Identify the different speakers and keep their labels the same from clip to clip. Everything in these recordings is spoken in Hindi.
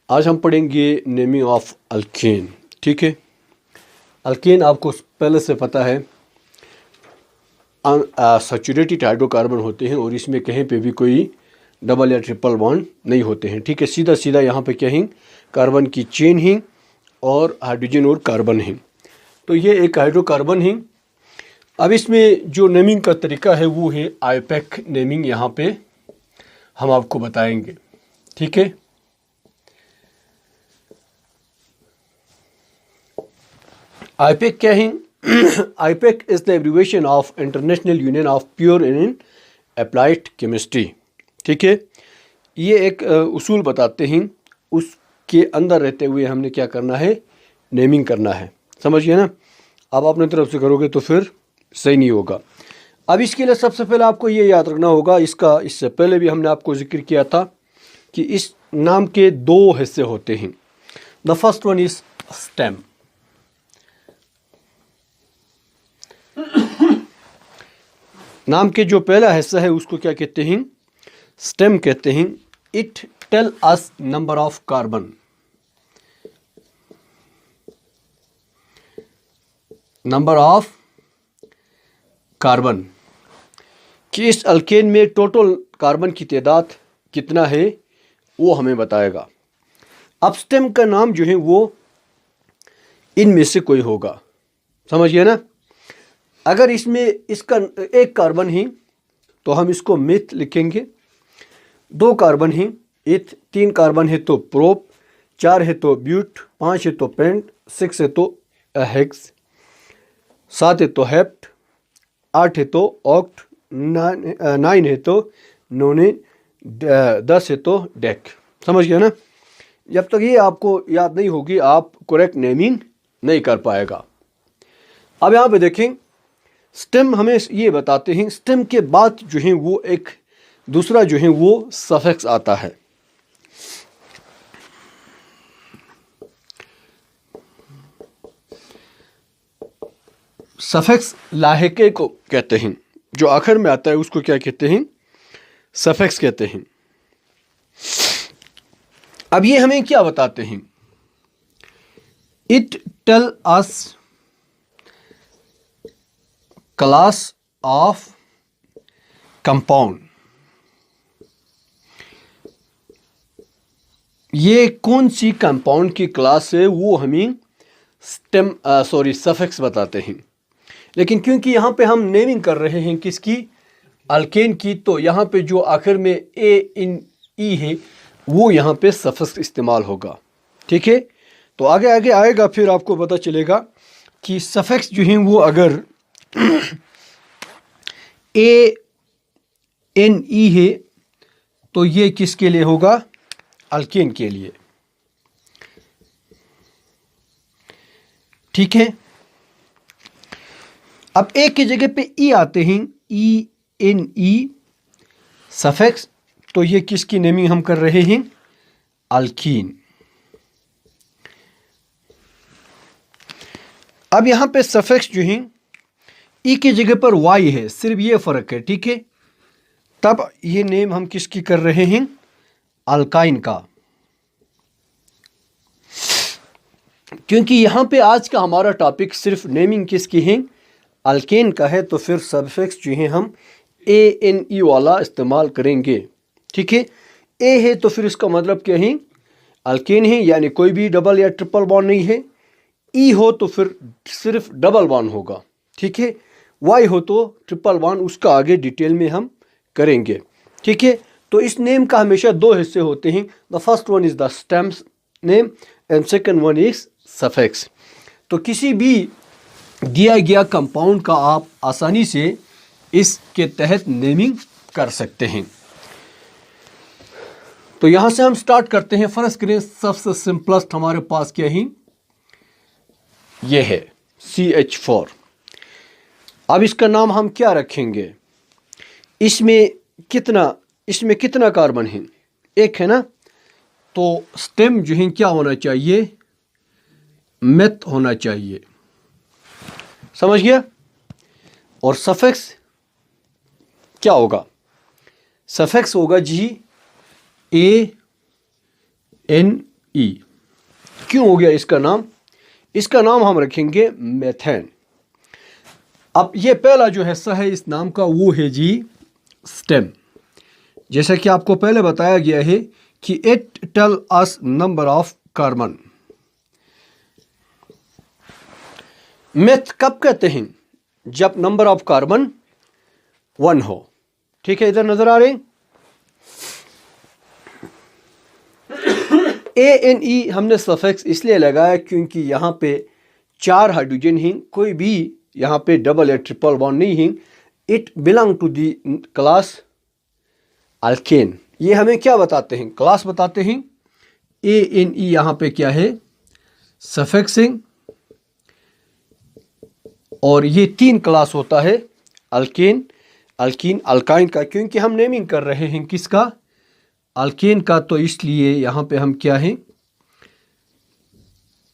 Speaker 1: आज हम पढ़ेंगे नेमिंग ऑफ अल्केन। ठीक है, अल्केन आपको पहले से पता है सैचुरेटेड हाइड्रोकार्बन होते हैं और इसमें कहीं पे भी कोई डबल या ट्रिपल बॉन्ड नहीं होते हैं। ठीक है, सीधा सीधा यहाँ पे क्या है, कार्बन की चेन है और हाइड्रोजन और कार्बन है। तो ये एक हाइड्रोकार्बन है। अब इसमें जो नेमिंग का तरीका है वो है आईपैक नेमिंग, यहाँ पे हम आपको बताएंगे। ठीक है, आईपैक क्या है? IUPAC is the abbreviation of international union of pure in applied chemistry. ठीक है, ये एक उसूल बताते हैं, उसके अंदर रहते हुए हमने क्या करना है, नेमिंग करना है। समझिए ना, आप अपने तरफ से करोगे तो फिर सही नहीं होगा। अब इसके लिए सबसे पहले आपको ये याद रखना होगा, इससे पहले भी हमने आपको जिक्र किया था कि इस नाम के दो हिस्से होते हैं। The first one is stem. नाम के जो पहला हिस्सा है उसको क्या कहते हैं, स्टेम कहते हैं। It tell us number of carbon, number of carbon, कि इस अल्केन में टोटल कार्बन की तादाद कितना है वो हमें बताएगा। अब स्टेम का नाम जो है वो इनमें से कोई होगा। समझिए ना, अगर इसमें इसका एक कार्बन है तो हम इसको मिथ लिखेंगे, दो कार्बन है इथ, तीन कार्बन है तो प्रोप, चार है तो ब्यूट, पाँच है तो पेंट, सिक्स है तो हेक्स, सात है तो हेप्ट, आठ है तो ऑक्ट, नाइन है तो नोने, 10 है तो डेक। समझ गया ना? जब तक ये आपको याद नहीं होगी आप करेक्ट नेमिंग नहीं कर पाएगा। अब यहाँ पे देखें, स्टेम हमें ये बताते हैं, स्टेम के बाद जो है वो एक दूसरा जो है वो सफिक्स आता है। सफिक्स लाहेके को कहते हैं, जो आखिर में आता है उसको क्या कहते हैं, सफिक्स कहते हैं। अब ये हमें क्या बताते हैं, it tell us class of compound. ये कौन सी कंपाउंड की क्लास है वो हमें सफिक्स बताते हैं। लेकिन क्योंकि यहाँ पे हम नेमिंग कर रहे हैं किसकी, अल्केन की, तो यहाँ पे जो आखिर में ए इन ई है वो यहाँ पे सफिक्स इस्तेमाल होगा। ठीक है, तो आगे आगे आएगा फिर आपको पता चलेगा कि सफिक्स जो है वो अगर ए एन ई है तो ये किसके लिए होगा, अल्केन के लिए। ठीक है, अब ए की जगह पे ई आते हैं, ई एन ई सफिक्स, तो ये किसकी नेमिंग हम कर रहे हैं, अल्कीन। अब यहां पे सफिक्स जो है ई की जगह पर वाई है, सिर्फ ये फर्क है। ठीक है, तब ये नेम हम किसकी कर रहे हैं, अल्काइन का। क्योंकि यहां पे आज का हमारा टॉपिक सिर्फ नेमिंग किसकी है, अल्केन का है, तो फिर सफिक्स जो है हम ए एन ई वाला इस्तेमाल करेंगे। ठीक है, ए है तो फिर इसका मतलब क्या है, अल्केन है, यानी कोई भी डबल या ट्रिपल बॉन्ड नहीं है। ई हो तो फिर सिर्फ डबल बॉन्ड होगा। ठीक है, वाई हो तो ट्रिपल बॉन्ड, उसका आगे डिटेल में हम करेंगे। ठीक है, तो इस नेम का हमेशा दो हिस्से होते हैं। The first one is the stem name and second one is suffix. तो किसी भी दिया गया कंपाउंड का आप आसानी से इसके तहत नेमिंग कर सकते हैं। तो यहां से हम स्टार्ट करते हैं। फर्ज करें सबसे सिंपलेस्ट हमारे पास क्या है, यह है CH4। अब इसका नाम हम क्या रखेंगे, इसमें कितना कार्बन है, एक है ना, तो स्टेम जो है क्या होना चाहिए, मेथ होना चाहिए। समझ गया? और सफिक्स क्या होगा, सफिक्स होगा जी ए एन ई। क्यों हो गया इसका नाम? इसका नाम हम रखेंगे मेथेन। अब ये पहला जो हिस्सा है इस नाम का वो है जी स्टेम। जैसा कि आपको पहले बताया गया है कि it tell us number of carbon. Meth कब कहते हैं? जब नंबर ऑफ कार्बन 1 हो। ठीक है, इधर नजर आ रहे हैं। ANE हमने सफिक्स इसलिए लगाया क्योंकि यहाँ पे 4 हाइड्रोजन हैं, कोई भी यहाँ पे डबल या ट्रिपल बॉन्ड नहीं है। It belong to the class alkane. ये हमें क्या बताते हैं? क्लास बताते हैं। ANE यहाँ पे क्या है? सफिक्सिंग। और ये 3 क्लास होता है, अल्केन, अल्कीन, अल्काइन का। क्योंकि हम नेमिंग कर रहे हैं किसका? अल्केन का, तो इसलिए यहाँ पे हम क्या हैं,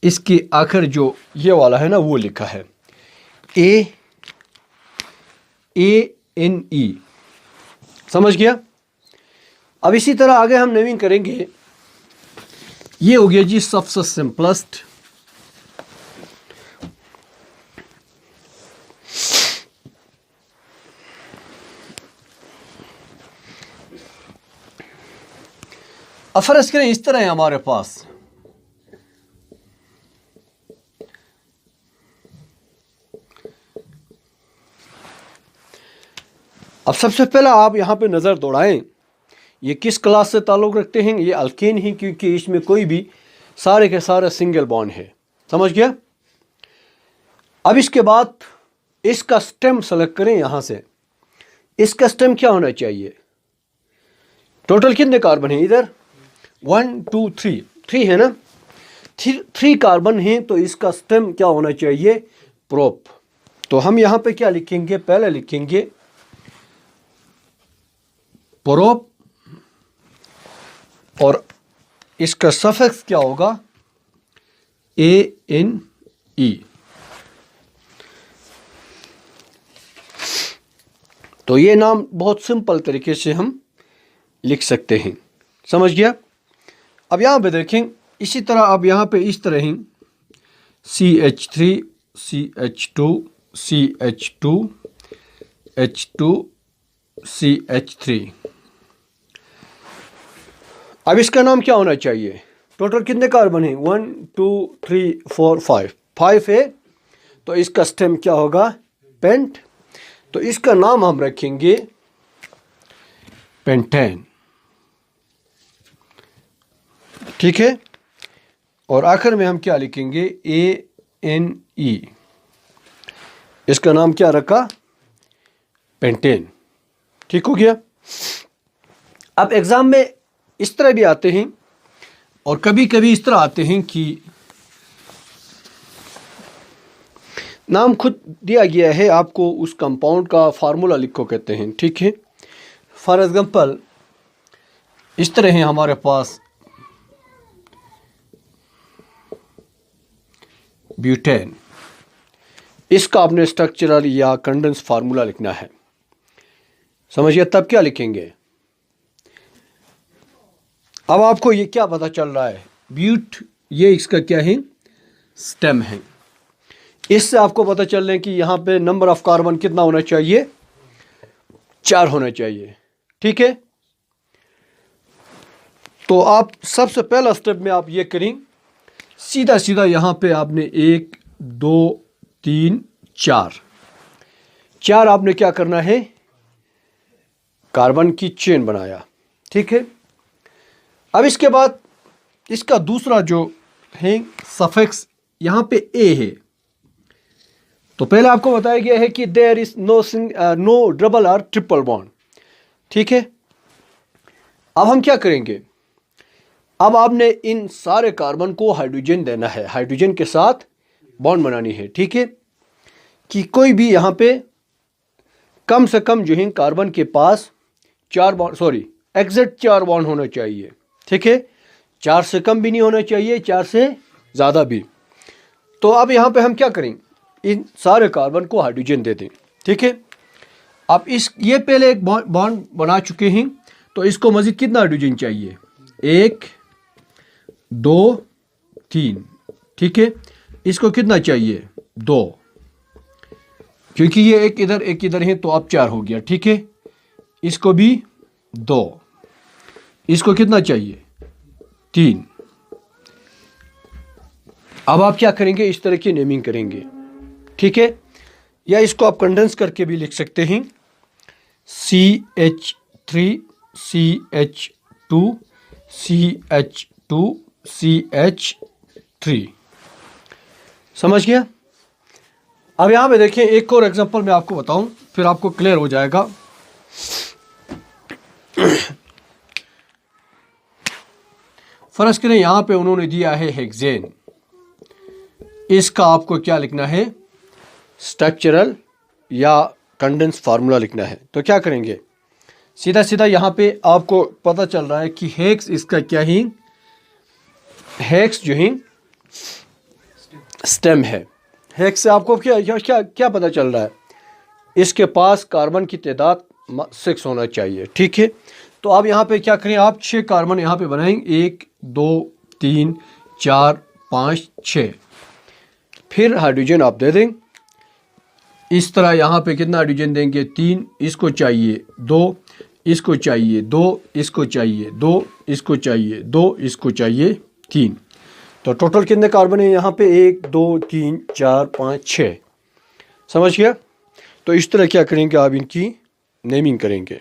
Speaker 1: इसके आखिर जो ये वाला है ना वो लिखा है ANE। समझ गया? अब इसी तरह आगे हम नेमिंग करेंगे। ये हो गया जी सबसे सिंपलेस्ट। अब फर्ज करें इस तरह है हमारे पास, अब सबसे पहला आप यहां पे नजर दौड़ाएं, ये किस क्लास से ताल्लुक़ रखते हैं? ये अल्केन ही, क्योंकि इसमें कोई भी सारे के सारे सिंगल बॉन्ड है। समझ गया? अब इसके बाद इसका स्टेम सेलेक्ट करें यहां से। इसका स्टेम क्या होना चाहिए? टोटल कितने कार्बन हैं इधर? 1 2 3 3 है ना? 3 कार्बन हैं, तो इसका स्टेम क्या होना चाहिए? प्रोप। तो हम यहां पे क्या लिखेंगे? पहले लिखेंगे प्रोप, और इसका सफिक्स क्या होगा? ANE। तो ये नाम बहुत सिंपल तरीके से हम लिख सकते हैं। समझ गया? अब यहाँ पे देखें, इसी तरह अब यहाँ पे इस तरह ही CH3 CH2 CH2 H2 CH3। अब इसका नाम क्या होना चाहिए? टोटल कितने कार्बन हैं? 1 2 3 4 5 है, तो इसका स्टेम क्या होगा? पेंट। तो इसका नाम हम रखेंगे पेंटेन। ठीक है, और आखिर में हम क्या लिखेंगे? ANE। इसका नाम क्या रखा? पेंटेन। ठीक हो गया? अब एग्जाम में इस तरह भी आते हैं, और कभी कभी इस तरह आते हैं कि नाम खुद दिया गया है, आपको उस कंपाउंड का फार्मूला लिखो कहते हैं। ठीक है, फॉर एग्जांपल इस तरह है हमारे पास ब्यूटेन। इसका आपने स्ट्रक्चरल या कंडेंस फार्मूला लिखना है। समझिए, तब क्या लिखेंगे? अब आपको ये क्या पता चल रहा है? ब्यूट, ये इसका क्या है? स्टेम है। इससे आपको पता चल रहा है कि यहाँ पे नंबर ऑफ कार्बन कितना होना चाहिए? 4 होना चाहिए। ठीक है, तो आप सबसे पहला स्टेप में आप ये करें, सीधा सीधा यहाँ पे आपने 1 2 3 4 आपने क्या करना है? कार्बन की चेन बनाया। ठीक है, अब इसके बाद इसका दूसरा जो है सफिक्स, यहाँ पे A है। तो पहले आपको बताया गया है कि देयर इज नो डबल और ट्रिपल बॉन्ड। ठीक है, अब हम क्या करेंगे? अब आपने इन सारे कार्बन को हाइड्रोजन देना है, हाइड्रोजन के साथ बॉन्ड बनानी है। ठीक है, कि कोई भी यहाँ पे कम से कम जो है कार्बन के पास 4 बॉन्ड, सॉरी एग्जैक्ट 4 बॉन्ड होना चाहिए। ठीक है, 4 से कम भी नहीं होना चाहिए, 4 से ज़्यादा भी। तो अब यहाँ पे हम क्या करें? इन सारे कार्बन को हाइड्रोजन दे दें। ठीक है, अब ये पहले एक बॉन्ड बना चुके हैं, तो इसको मज़ीद कितना हाइड्रोजन चाहिए? 1 2 3, ठीक है। इसको कितना चाहिए? 2, क्योंकि ये एक इधर है तो अब 4 हो गया, ठीक है। इसको भी 2, इसको कितना चाहिए? 3। अब आप क्या करेंगे? इस तरह की नेमिंग करेंगे, ठीक है। या इसको आप कंडेंस करके भी लिख सकते हैं, CH3 CH2 CH2 CH3। समझ गया? अब यहाँ पे देखें, एक और एग्जांपल मैं आपको बताऊं, फिर आपको क्लियर हो जाएगा। फर्ज करें यहाँ पे उन्होंने दिया है हेक्सेन, इसका आपको क्या लिखना है? स्ट्रक्चरल या कंडेंस फार्मूला लिखना है। तो क्या करेंगे? सीधा सीधा यहाँ पे आपको पता चल रहा है कि हेक्स इसका क्या ही, हेक्स जो है स्टेम है। हेक्स से आपको क्या क्या क्या पता चल रहा है? इसके पास कार्बन की तादाद 6 होना चाहिए, ठीक है। तो आप यहाँ पे क्या करें? आप 6 कार्बन यहाँ पे बनाएंगे, 1 2 3 4 5 6। फिर हाइड्रोजन आप दे दें इस तरह। यहाँ पे कितना हाइड्रोजन देंगे? 3। इसको चाहिए 2, इसको चाहिए 2, इसको चाहिए 2, इसको चाहिए 2, इसको चाहिए 3। तो टोटल कितने कार्बन है यहाँ पे? 1 2 3 4 5 6। समझ गया? तो इस तरह क्या करेंगे? आप इनकी नेमिंग करेंगे।